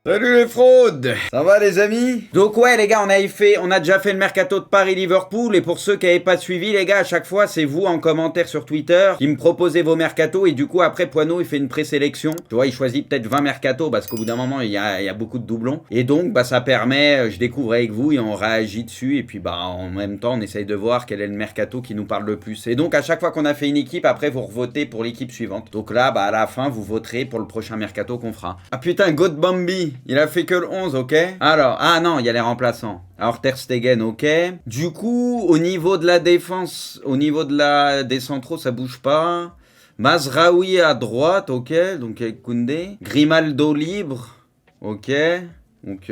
Salut les fraudes. Ça va les amis? Donc ouais les gars, on a déjà fait le mercato de Paris-Liverpool, et pour ceux qui n'avaient pas suivi les gars, à chaque fois c'est vous en commentaire sur Twitter qui me proposez vos mercatos, et du coup après Poineau il fait une présélection. Tu vois, il choisit peut-être 20 mercatos parce qu'au bout d'un moment il y a beaucoup de doublons, et donc bah ça permet, je découvre avec vous et on réagit dessus, et puis bah en même temps on essaye de voir quel est le mercato qui nous parle le plus. Et donc à chaque fois qu'on a fait une équipe, après vous revotez pour l'équipe suivante. Donc là bah à la fin vous voterez pour le prochain mercato qu'on fera. Ah putain, God Bambi, il a fait que le 11, ok. Alors, ah non, il y a les remplaçants. Alors Ter Stegen, ok. Du coup, au niveau de la défense, des centraux, ça bouge pas. Mazraoui à droite, ok. Donc avec Koundé. Grimaldo libre, ok. Donc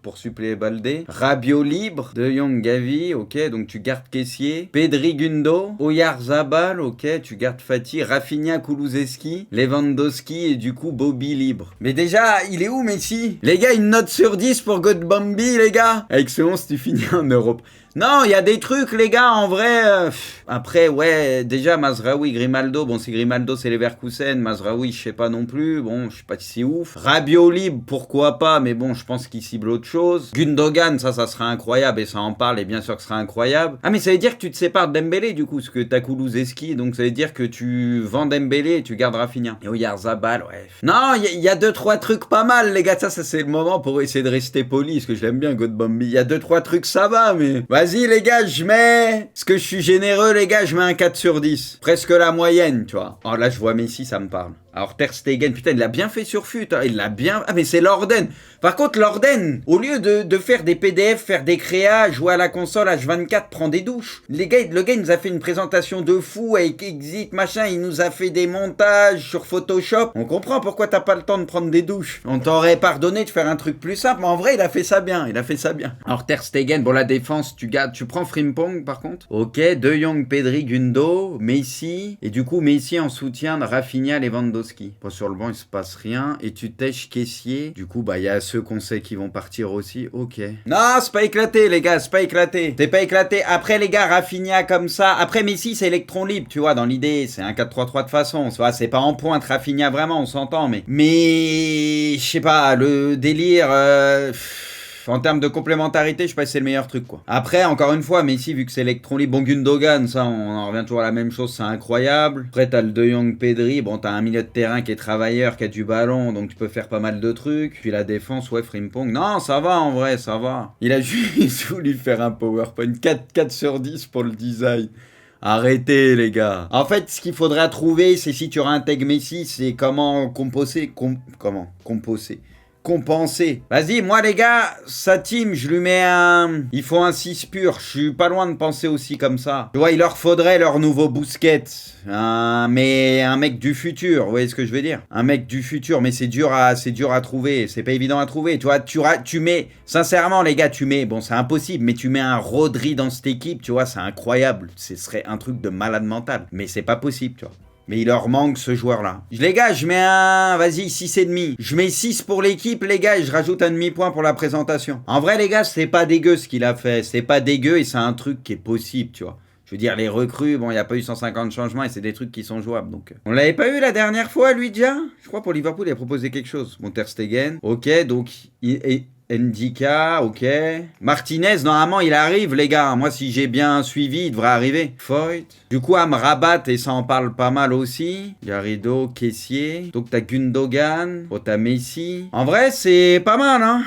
pour suppléer Baldé. Rabiot libre. De Jong Gavi, ok. Donc tu gardes Kessié. Pedri Gundo. Oyarzabal, ok. Tu gardes Fati. Rafinha Kulusevski. Lewandowski et du coup Bobby libre. Mais déjà, il est où Messi? Les gars, une note sur 10 pour God Bambi, les gars. Avec ce 11, tu finis en Europe. Non, il y a des trucs, les gars, en vrai. Après, ouais, déjà, Mazraoui, Grimaldo. Bon, si Grimaldo, c'est Leverkusen. Mazraoui, je sais pas non plus. Bon, je sais pas si c'est ouf. Rabiot libre, pourquoi pas. Mais bon, je pense qu'il cible autre chose. Gundogan, ça serait incroyable. Et ça en parle, et bien sûr que ce sera incroyable. Ah, mais ça veut dire que tu te sépares de Dembélé, du coup. Parce que t'as Kulusevski. Donc, ça veut dire que tu vends Dembélé et tu gardes Rafinha. Et Oyarzabal, ouais. Non, il y a 2-3 trucs pas mal, les gars. Ça c'est le moment pour essayer de rester poli. Parce que je l'aime bien, God Bambi. Il y a 2-3 trucs, ça va, mais... Vas-y les gars, je mets... Parce que je suis généreux les gars, je mets un 4 sur 10. Presque la moyenne, tu vois. Oh là, je vois Messi, ça me parle. Alors Ter Stegen, putain, il l'a bien fait sur FUT, hein. Il l'a bien... Ah mais c'est Lorden. Par contre, Lorden, au lieu de faire des PDF, faire des créas, jouer à la console H24, prend des douches. Le gars, il nous a fait une présentation de fou avec Exit, machin, il nous a fait des montages sur Photoshop. On comprend pourquoi t'as pas le temps de prendre des douches. On t'aurait pardonné de faire un truc plus simple, mais en vrai, il a fait ça bien, Alors Ter Stegen, bon, la défense, tu prends Frimpong par contre. Ok, De Jong, Pedri, Gundo, Messi, et du coup, Messi en soutien de Rafinha, Lewandowski. Bon, sur le banc, il se passe rien. Et tu tèches Kessié. Du coup, bah, il y a ceux qu'on sait qui vont partir aussi. Ok. Non, c'est pas éclaté, les gars. C'est pas éclaté. C'est pas éclaté. Après, les gars, Rafinha comme ça. Après, Messi, c'est électron libre, tu vois. Dans l'idée, c'est un 4-3-3 de façon. C'est pas en pointe Rafinha, vraiment, on s'entend. Mais, je sais pas, le délire... En termes de complémentarité, je sais pas si c'est le meilleur truc, quoi. Après, encore une fois, Messi, vu que c'est électron libre, bon, Gundogan, ça, on en revient toujours à la même chose, c'est incroyable. Après, t'as le De Jong, Pedri, bon, t'as un milieu de terrain qui est travailleur, qui a du ballon, donc tu peux faire pas mal de trucs. Puis la défense, ouais, Frimpong. Non, ça va, en vrai, ça va. Il a juste voulu faire un PowerPoint. 4 sur 10 pour le design. Arrêtez les gars. En fait, ce qu'il faudra trouver, c'est si tu réintègres Messi, c'est comment composer. Compenser. Vas-y, moi les gars, sa team, je lui mets un... Il faut un 6 pur, je suis pas loin de penser aussi comme ça. Tu vois, il leur faudrait leur nouveau Busquets. Mais un mec du futur, vous voyez ce que je veux dire? Un mec du futur, mais c'est dur à trouver, c'est pas évident à trouver. Tu vois, tu mets, sincèrement les gars, bon c'est impossible, mais tu met un Rodri dans cette équipe, tu vois, c'est incroyable. Ce serait un truc de malade mental. Mais c'est pas possible, tu vois. Mais il leur manque ce joueur-là. Les gars, je mets un... Vas-y, 6,5. Je mets 6 pour l'équipe, les gars, et je rajoute un demi-point pour la présentation. En vrai, les gars, c'est pas dégueu ce qu'il a fait. C'est pas dégueu et c'est un truc qui est possible, tu vois. Je veux dire, les recrues, bon, il n'y a pas eu 150 changements et c'est des trucs qui sont jouables. Donc, on l'avait pas eu la dernière fois, lui, déjà? Je crois pour Liverpool, il a proposé quelque chose. Bon, Ter Stegen. Ok, donc... Ndika, ok. Martinez, normalement, il arrive, les gars. Moi, si j'ai bien suivi, il devrait arriver. Foyt. Du coup, Amrabat, et ça en parle pas mal aussi. Garrido, Kessié. Donc, t'as Gundogan. Oh, t'as Messi. En vrai, c'est pas mal, hein.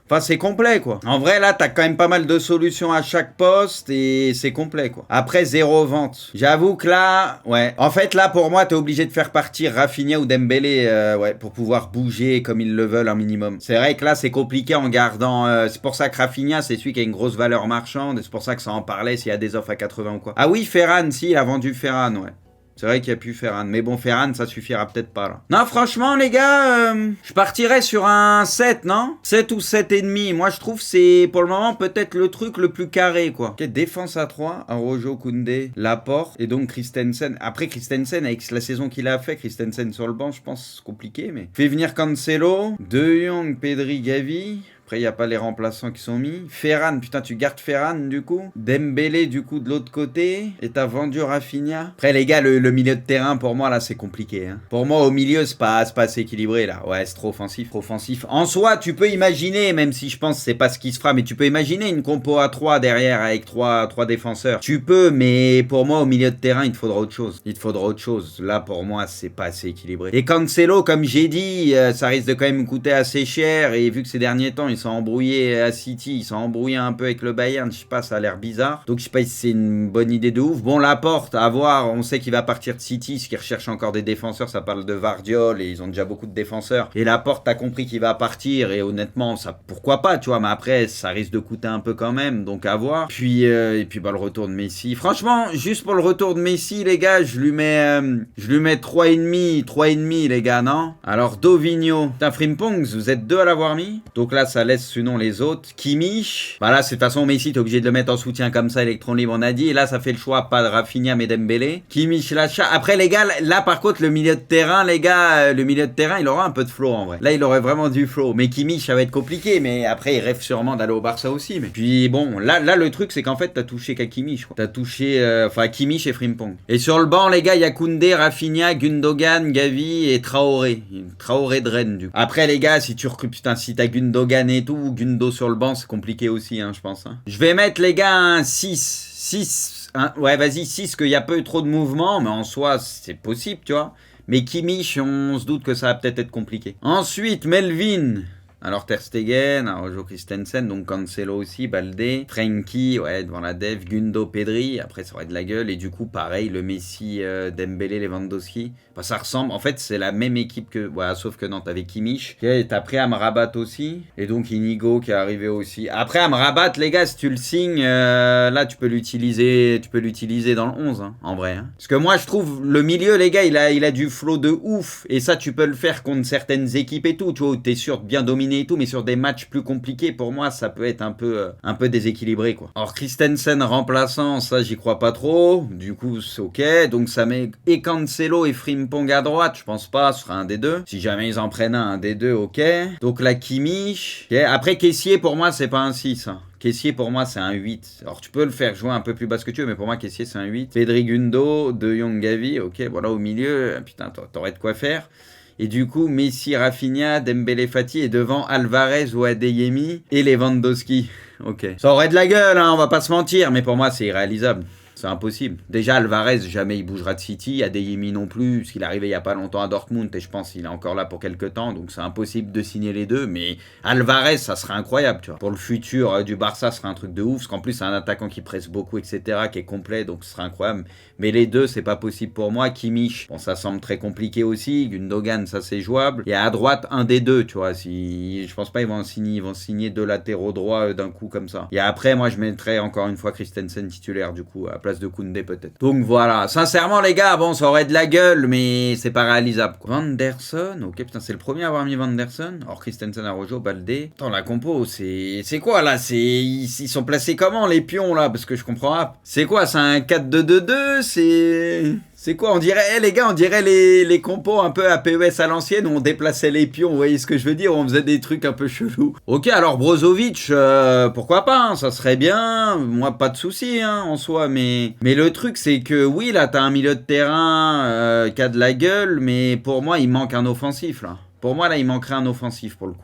Enfin, c'est complet, quoi. En vrai, là, t'as quand même pas mal de solutions à chaque poste et c'est complet, quoi. Après, 0 vente. J'avoue que là, ouais. En fait, là, pour moi, t'es obligé de faire partir Rafinha ou Dembélé, ouais, pour pouvoir bouger comme ils le veulent un minimum. C'est vrai que là, c'est compliqué en gardant... c'est pour ça que Rafinha, c'est celui qui a une grosse valeur marchande et c'est pour ça que ça en parlait s'il y a des offres à 80 ou quoi. Ah oui, Ferran, si, il a vendu Ferran, ouais. C'est vrai qu'il y a plus Ferran. Mais bon, Ferran, ça suffira peut-être pas, là. Non, franchement, les gars, je partirais sur un 7, non? 7 ou 7,5. Moi, je trouve c'est, pour le moment, peut-être le truc le plus carré, quoi. Ok, défense à 3. Arojo, Koundé, Laporte. Et donc, Christensen. Après, Christensen, avec la saison qu'il a fait, Christensen sur le banc, je pense, compliqué, mais... Fait venir Cancelo. De Jong, Pedri, Gavi. Après, il n'y a pas les remplaçants qui sont mis. Ferran, putain, tu gardes Ferran du coup. Dembélé du coup de l'autre côté. Et t'as vendu Rafinha. Après, les gars, le milieu de terrain, pour moi, là, c'est compliqué. Hein. Pour moi, au milieu, c'est pas assez équilibré, là. Ouais, c'est trop offensif, trop offensif. En soi, tu peux imaginer, même si je pense que c'est pas ce qui se fera, mais tu peux imaginer une compo à 3 derrière avec 3 défenseurs. Tu peux, mais pour moi, au milieu de terrain, il te faudra autre chose. Il te faudra autre chose. Là, pour moi, c'est pas assez équilibré. Et Cancelo, comme j'ai dit, ça risque de quand même coûter assez cher. Et vu que ces derniers temps, ils sont embrouillés à City, ils sont embrouillés un peu avec le Bayern, je sais pas, ça a l'air bizarre. Donc je sais pas si c'est une bonne idée de ouf. Bon, Laporte, à voir, on sait qu'il va partir de City, ce qui recherche encore des défenseurs, ça parle de Vardiol et ils ont déjà beaucoup de défenseurs. Et Laporte, t'as compris qu'il va partir et honnêtement, ça pourquoi pas, tu vois, mais après, ça risque de coûter un peu quand même, donc à voir. Puis, et puis bah, le retour de Messi. Franchement, juste pour le retour de Messi, les gars, je lui mets 3,5 les gars, non? Alors, Dovigno, putain, Frimpong, vous êtes 2 à l'avoir mis. Donc là, ça laisse sinon les autres. Kimmich, bah là, c'est de toute façon, Messi, t'es obligé de le mettre en soutien comme ça, électron libre, on a dit. Et là, ça fait le choix, pas de Rafinha, mais Dembélé. Kimmich, Lacha. Après, les gars, là, par contre, le milieu de terrain, les gars, il aura un peu de flow en vrai. Là, il aurait vraiment du flow. Mais Kimmich, ça va être compliqué. Mais après, il rêve sûrement d'aller au Barça aussi. Mais puis, bon, là, le truc, c'est qu'en fait, t'as touché qu'à Kimmich, quoi. T'as touché, Kimmich et Frimpong. Et sur le banc, les gars, il y a Koundé, Rafinha, Gundogan, Gavi et Traoré. Traoré de Rennes, du coup. Après, les gars, si tu recrutes, putain, si t'as Gundogan et tout, Gundo sur le banc, c'est compliqué aussi, hein, je pense. Hein. Je vais mettre, les gars, un 6. 6. Ouais, vas-y, 6, qu'il y a peu trop de mouvement, mais en soi, c'est possible, tu vois. Mais Kimmich, on se doute que ça va peut-être être compliqué. Ensuite, Melvin. Alors Ter Stegen, Arojo Christensen, donc Cancelo aussi, Baldé, Frenkie, ouais, devant la dev, Gundo, Pedri, après ça aurait de la gueule, et du coup pareil, le Messi, Dembélé, Lewandowski, bah, ça ressemble, en fait c'est la même équipe que, voilà, sauf que non, t'avais Kimmich, et t'as pris Amrabat aussi, et donc Inigo qui est arrivé aussi. Après Amrabat, les gars, si tu le signes, là tu peux l'utiliser dans le 11, hein, en vrai. Hein. Parce que moi je trouve, le milieu, les gars, il a du flow de ouf, et ça tu peux le faire contre certaines équipes et tout, tu vois, où t'es sûr de bien dominer et tout, mais sur des matchs plus compliqués, pour moi, ça peut être un peu déséquilibré, quoi. Alors, Christensen remplaçant, ça, j'y crois pas trop. Du coup, c'est ok. Donc, ça met et Cancelo et Frimpong à droite. Je pense pas, ce sera un des deux. Si jamais ils en prennent un des deux, ok. Donc, la Kimmich. Okay. Après, Kessier, pour moi, c'est pas un 6. Hein. Kessier, pour moi, c'est un 8. Alors, tu peux le faire jouer un peu plus bas que tu veux, mais pour moi, Kessier, c'est un 8. Pedri, Gundo, De Jong, Gavi, ok. Voilà, au milieu, putain, t'aurais de quoi faire. Et du coup, Messi, Rafinha, Dembélé, Fati et devant Alvarez ou Adeyemi et Lewandowski. Ok. Ça aurait de la gueule, hein, on va pas se mentir, mais pour moi, c'est irréalisable. C'est impossible. Déjà, Alvarez, jamais il bougera de City. Adeyemi non plus, parce qu'il est arrivé il y a pas longtemps à Dortmund et je pense qu'il est encore là pour quelques temps. Donc c'est impossible de signer les deux. Mais Alvarez, ça serait incroyable, tu vois. Pour le futur du Barça, ce serait un truc de ouf. Parce qu'en plus, c'est un attaquant qui presse beaucoup, etc., qui est complet. Donc ce serait incroyable. Mais les deux, c'est pas possible pour moi. Kimmich, bon, ça semble très compliqué aussi. Gundogan, ça c'est jouable. Et à droite, un des deux, tu vois. Si... Je pense pas ils vont signer deux latéraux droits d'un coup comme ça. Et après, moi, je mettrais encore une fois Christensen titulaire, du coup, à place de Koundé peut-être. Donc voilà, sincèrement les gars, bon ça aurait de la gueule, mais c'est pas réalisable quoi. Vanderson, ok putain c'est le premier à avoir mis Vanderson. Or Christensen, Arojo, Baldé. Attends la compo, c'est quoi là? Ils sont placés comment les pions là? Parce que je comprends pas. C'est quoi? C'est un 4-2-2-2? C'est quoi? On dirait, les gars, on dirait les compos un peu à PES à l'ancienne où on déplaçait les pions, vous voyez ce que je veux dire? On faisait des trucs un peu chelous. Ok, alors Brozovic, pourquoi pas, hein, ça serait bien. Moi, pas de souci hein, en soi, mais le truc, c'est que oui, là, t'as un milieu de terrain qui a de la gueule, mais pour moi, il manque un offensif, là. Pour moi, là, il manquerait un offensif, pour le coup.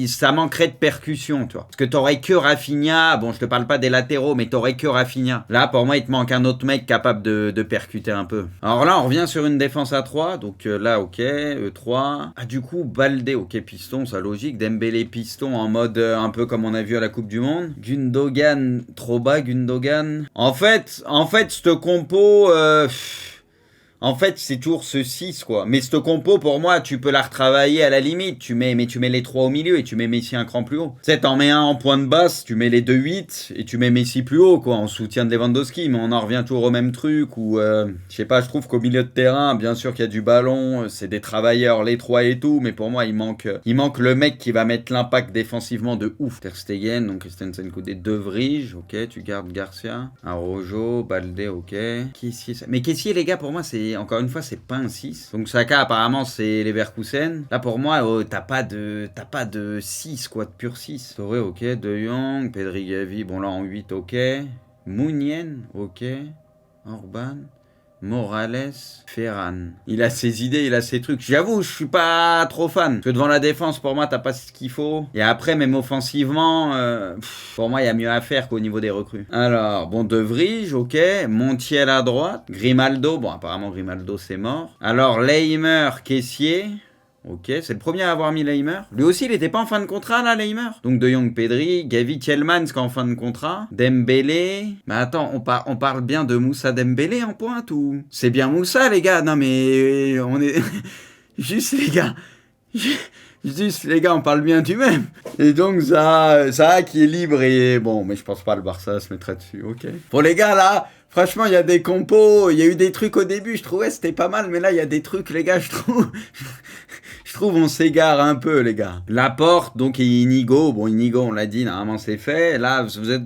Ça manquerait de percussion, tu vois. Parce que t'aurais que Rafinha, bon, je te parle pas des latéraux, mais t'aurais que Rafinha. Là, pour moi, il te manque un autre mec capable de percuter un peu. Alors là, on revient sur une défense à 3, donc là, ok, E3. Ah, du coup, Baldé, ok, piston, ça logique. Dembélé, piston, en mode un peu comme on a vu à la Coupe du Monde. Gundogan, trop bas, Gundogan. En fait, cette compo... En fait, c'est toujours ce 6, quoi. Mais cette compo, pour moi, tu peux la retravailler à la limite. Tu mets les 3 au milieu et tu mets Messi un cran plus haut. Tu sais, t'en mets un en point de basse, tu mets les 2 8 et tu mets Messi plus haut, quoi, en soutien de Lewandowski. Mais on en revient toujours au même truc où, je sais pas, je trouve qu'au milieu de terrain, bien sûr qu'il y a du ballon, c'est des travailleurs, les 3 et tout, mais pour moi, il manque le mec qui va mettre l'impact défensivement de ouf. Ter Stegen, donc Christensen, Koundé, De Vrij, ok, tu gardes Garcia, Arojo, Baldé, ok. Kessier, ça... Mais Kessier, les gars, pour moi, c'est c'est encore une fois, c'est pas un 6. Donc Saka, apparemment, c'est Leverkusen. Là, pour moi, t'as pas de 6, quoi, de pur 6. Torre, ok. De Jong, Pedri, Gavi, bon là en 8, ok. Mounien, ok. Orban. Morales, Ferran. Il a ses idées, il a ses trucs. J'avoue, je suis pas trop fan. Parce que devant la défense, pour moi, t'as pas ce qu'il faut. Et après, même offensivement, pour moi, il y a mieux à faire qu'au niveau des recrues. Alors, bon, De Vrij, ok. Montiel à droite. Grimaldo, bon, apparemment, Grimaldo, c'est mort. Alors, Leimer, caissier. Ok, c'est le premier à avoir mis Leimer. Lui aussi, il était pas en fin de contrat, là, Leimer. Donc, De Jong, Pedri, Gavi, Tielemans, qui est en fin de contrat. Dembélé. Mais attends, on parle bien de Moussa Dembélé en pointe ou... C'est bien Moussa, les gars. Non, mais on est... Juste, les gars. Juste, les gars, on parle bien du même. Et donc, ça qui est libre et... Bon, mais je pense pas le Barça se mettra dessus, ok. Pour les gars, là... Franchement, il y a des compos, il y a eu des trucs au début, je trouvais c'était pas mal, mais là, il y a des trucs, les gars, je trouve on s'égare un peu, les gars. Laporte, donc Inigo, bon, Inigo, on l'a dit, normalement, c'est fait. Là, vous êtes,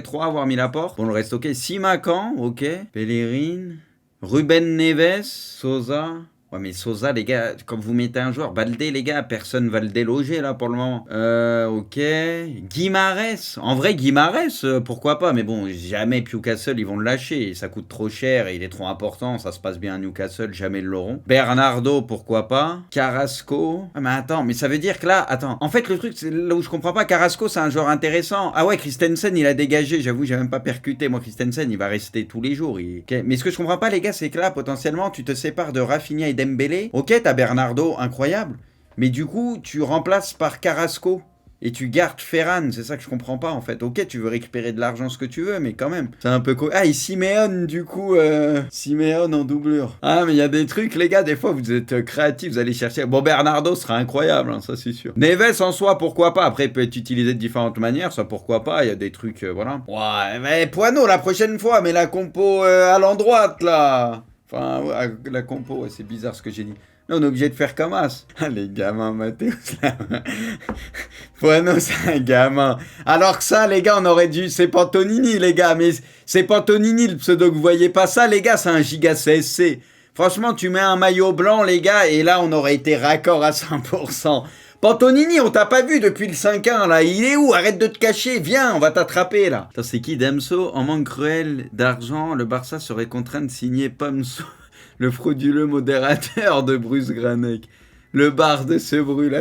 3 à avoir mis Laporte. Bon, le reste, ok. Simakan, ok. Bellerin, Ruben Neves, Sosa... Ouais, mais Sosa, les gars, quand vous mettez un joueur, Baldé, les gars, personne va le déloger, là, pour le moment. Ok. Guimarães. En vrai, Guimarães, pourquoi pas. Mais bon, jamais Newcastle, ils vont le lâcher. Ça coûte trop cher et il est trop important. Ça se passe bien à Newcastle, jamais ils l'auront. Bernardo, pourquoi pas. Carrasco. Ah, mais attends, mais ça veut dire que là, attends. En fait, le truc, c'est là où je comprends pas. Carrasco, c'est un joueur intéressant. Ah ouais, Christensen, il a dégagé. J'avoue, j'ai même pas percuté. Moi, Christensen, il va rester tous les jours. Okay. Mais ce que je comprends pas, les gars, c'est que là, potentiellement, tu te sépares de Rafinha et Dembélé. Ok, t'as Bernardo, incroyable. Mais du coup, tu remplaces par Carrasco. Et tu gardes Ferran, c'est ça que je comprends pas en fait. Ok, tu veux récupérer de l'argent, ce que tu veux, mais quand même. C'est un peu Ah, et Simeone, du coup, Simeone en doublure. Ah, mais il y a des trucs, les gars, des fois, vous êtes créatifs, vous allez chercher. Bon, Bernardo sera incroyable, hein, ça c'est sûr. Neves en soi, pourquoi pas. Après, il peut être utilisé de différentes manières, ça pourquoi pas. Il y a des trucs, voilà. Ouais, mais Poineau la prochaine fois, mais la compo à l'endroite, là. Enfin, ouais, la compo, ouais, c'est bizarre ce que j'ai dit. Là, on est obligé de faire comme as. Ah, les gamins, Mathéus, là. Bueno, c'est un gamin. Alors que ça, les gars, on aurait dû... C'est Pantonini, les gars, mais c'est Pantonini, le pseudo, que vous voyez pas ça, les gars, c'est un giga CSC. Franchement, tu mets un maillot blanc, les gars, et là, on aurait été raccord à 100%. Pantonini, on t'a pas vu depuis le 5-1, là. Il est où? Arrête de te cacher. Viens, on va t'attraper, là. Attends, c'est qui, Demso? En manque cruel d'argent, le Barça serait contraint de signer Pomso, le frauduleux modérateur de Bruce Granek. Le bar de ce brûle.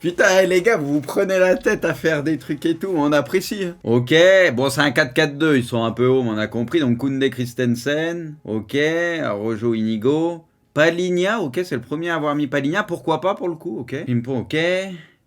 Putain, les gars, vous vous prenez la tête à faire des trucs et tout, on apprécie. Hein. Ok, bon, c'est un 4-4-2, ils sont un peu hauts, mais on a compris. Donc, Koundé, Christensen, ok, Rojo, Inigo. Palinha, ok, c'est le premier à avoir mis Palinha, pourquoi pas pour le coup, ok. Pimpon, ok.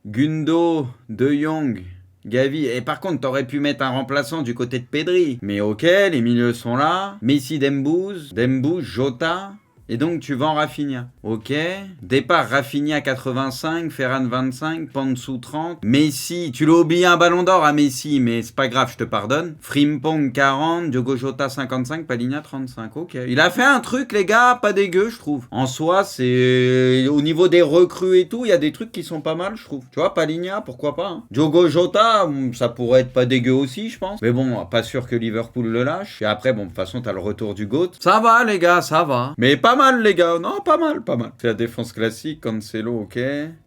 Gundo, De Jong, Gavi. Et par contre, t'aurais pu mettre un remplaçant du côté de Pedri. Mais ok, les milieux sont là. Messi, Dembouz, Jota. Et donc, tu vends Rafinha. Ok. Départ, Rafinha 85, Ferran 25, Pansou 30. Messi, tu l'as oublié un ballon d'or à Messi, mais c'est pas grave, je te pardonne. Frimpong 40, Diogo Jota 55, Palinha 35. Ok. Il a fait un truc, les gars, pas dégueu, je trouve. En soi, c'est... Au niveau des recrues et tout, il y a des trucs qui sont pas mal, je trouve. Tu vois, Palinha, pourquoi pas. Hein. Diogo Jota, ça pourrait être pas dégueu aussi, je pense. Mais bon, pas sûr que Liverpool le lâche. Et après, bon, de toute façon, t'as le retour du GOAT. Ça va, les gars, ça va. Mais pas mal, les gars. Non, pas mal. C'est la défense classique. Cancelo, ok.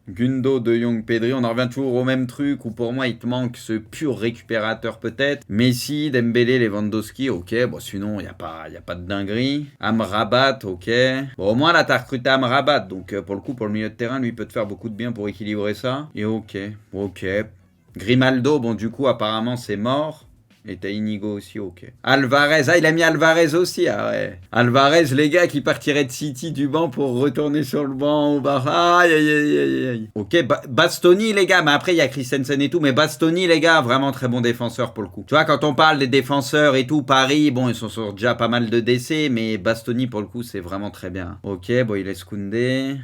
Gundo, De Jong, Pedri. On en revient toujours au même truc où pour moi, il te manque ce pur récupérateur peut-être. Messi, Dembélé, Lewandowski, ok. Bon, sinon, il n'y a pas de dinguerie. Amrabat, ok. Bon, au moins, là, t'as recruté Amrabat. Donc, pour le coup, pour le milieu de terrain, lui, il peut te faire beaucoup de bien pour équilibrer ça. Et ok. Grimaldo, bon, du coup, apparemment, c'est mort. Et t'as Inigo aussi, ok. Alvarez, il a mis Alvarez aussi, ah ouais. Alvarez, les gars, qui partirait de City du banc pour retourner sur le banc au bar. Aïe. Ok, Bastoni, les gars, mais après, il y a Christensen et tout, mais Bastoni, les gars, vraiment très bon défenseur pour le coup. Tu vois, quand on parle des défenseurs et tout, Paris, bon, ils sont sur déjà pas mal de décès, mais Bastoni, pour le coup, c'est vraiment très bien. Ok, bon, il laisse Koundé.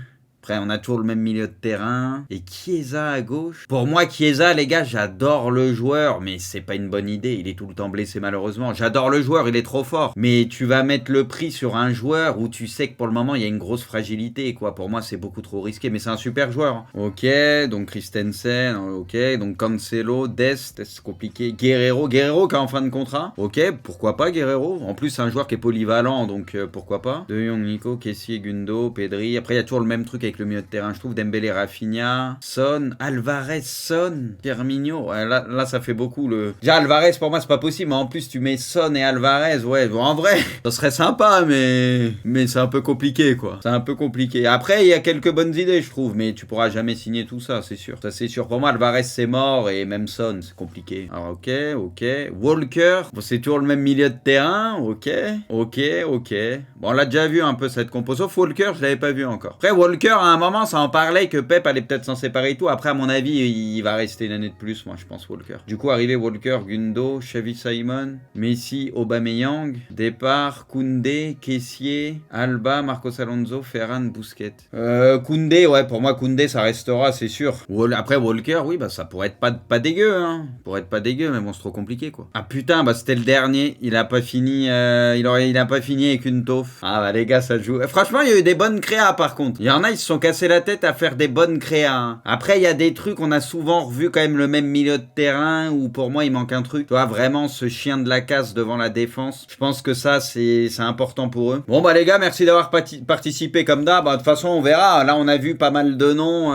Après, on a toujours le même milieu de terrain. Et Chiesa à gauche. Pour moi, Chiesa, les gars, j'adore le joueur, mais c'est pas une bonne idée. Il est tout le temps blessé, malheureusement. J'adore le joueur, il est trop fort. Mais tu vas mettre le prix sur un joueur où tu sais que pour le moment, il y a une grosse fragilité, quoi. Pour moi, c'est beaucoup trop risqué, mais c'est un super joueur. Ok, donc Christensen, ok, donc Cancelo, Dest, c'est compliqué. Guerrero qui est en fin de contrat. Ok, pourquoi pas Guerrero. En plus, c'est un joueur qui est polyvalent, donc pourquoi pas. De Jong, Nico, Kessie, Gundo, Pedri. Après, il y a toujours le même truc avec le milieu de terrain, je trouve. Dembélé, Rafinha, Son, Alvarez, Son, Firmino. Ouais, là, ça fait beaucoup. Déjà, Alvarez, pour moi, c'est pas possible, mais en plus, tu mets Son et Alvarez. Ouais, bon, en vrai, ça serait sympa, mais c'est un peu compliqué, quoi. C'est un peu compliqué. Après, il y a quelques bonnes idées, je trouve, mais tu pourras jamais signer tout ça, c'est sûr. Ça, c'est sûr. Pour moi, Alvarez, c'est mort, et même Son, c'est compliqué. Alors, ok. Walker, bon, c'est toujours le même milieu de terrain. Ok. Bon, on l'a déjà vu un peu cette compo. Sauf Walker, je l'avais pas vu encore. Après, Walker, à un moment, ça en parlait que Pep allait peut-être s'en séparer et tout. Après, à mon avis, il va rester une année de plus, moi, je pense, Walker. Du coup, arrivé Walker, Gundo, Xavi Simon, Messi, Aubameyang, départ, Koundé, Kessié, Alba, Marcos Alonso, Ferran, Busquets. Koundé, ouais, pour moi, Koundé, ça restera, c'est sûr. Après, Walker, oui, bah, ça pourrait être pas dégueu, hein. Pourrait être pas dégueu, mais bon, c'est trop compliqué, quoi. Ah putain, bah, c'était le dernier. Il a pas fini, il a pas fini avec une taufe. Ah, bah, les gars, ça joue. Franchement, il y a eu des bonnes créas, par contre. Il y en a, ils se sont cassés la tête à faire des bonnes créas, hein. Après, il y a des trucs, on a souvent revu quand même le même milieu de terrain, où pour moi, il manque un truc. Tu vois, vraiment, ce chien de la casse devant la défense. Je pense que ça, c'est important pour eux. Bon, bah, les gars, merci d'avoir participé comme d'hab. Bah, de toute façon, on verra. Là, on a vu pas mal de noms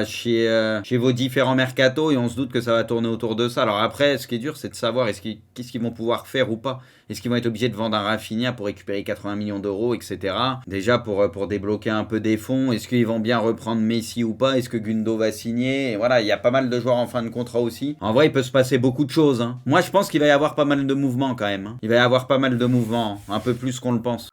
chez vos différents mercatos et on se doute que ça va tourner autour de ça. Alors après, ce qui est dur, c'est de savoir qu'est-ce qu'ils vont pouvoir faire ou pas. Est-ce qu'ils vont être obligés de vendre un Rafinha pour récupérer 80 millions d'euros, etc. Déjà pour débloquer un peu des fonds. Est-ce qu'ils vont bien reprendre Messi ou pas? Est-ce que Gundo va signer? Et voilà, il y a pas mal de joueurs en fin de contrat aussi. En vrai, il peut se passer beaucoup de choses, hein. Moi, je pense qu'il va y avoir pas mal de mouvements quand même, hein. Il va y avoir pas mal de mouvements, un peu plus qu'on le pense.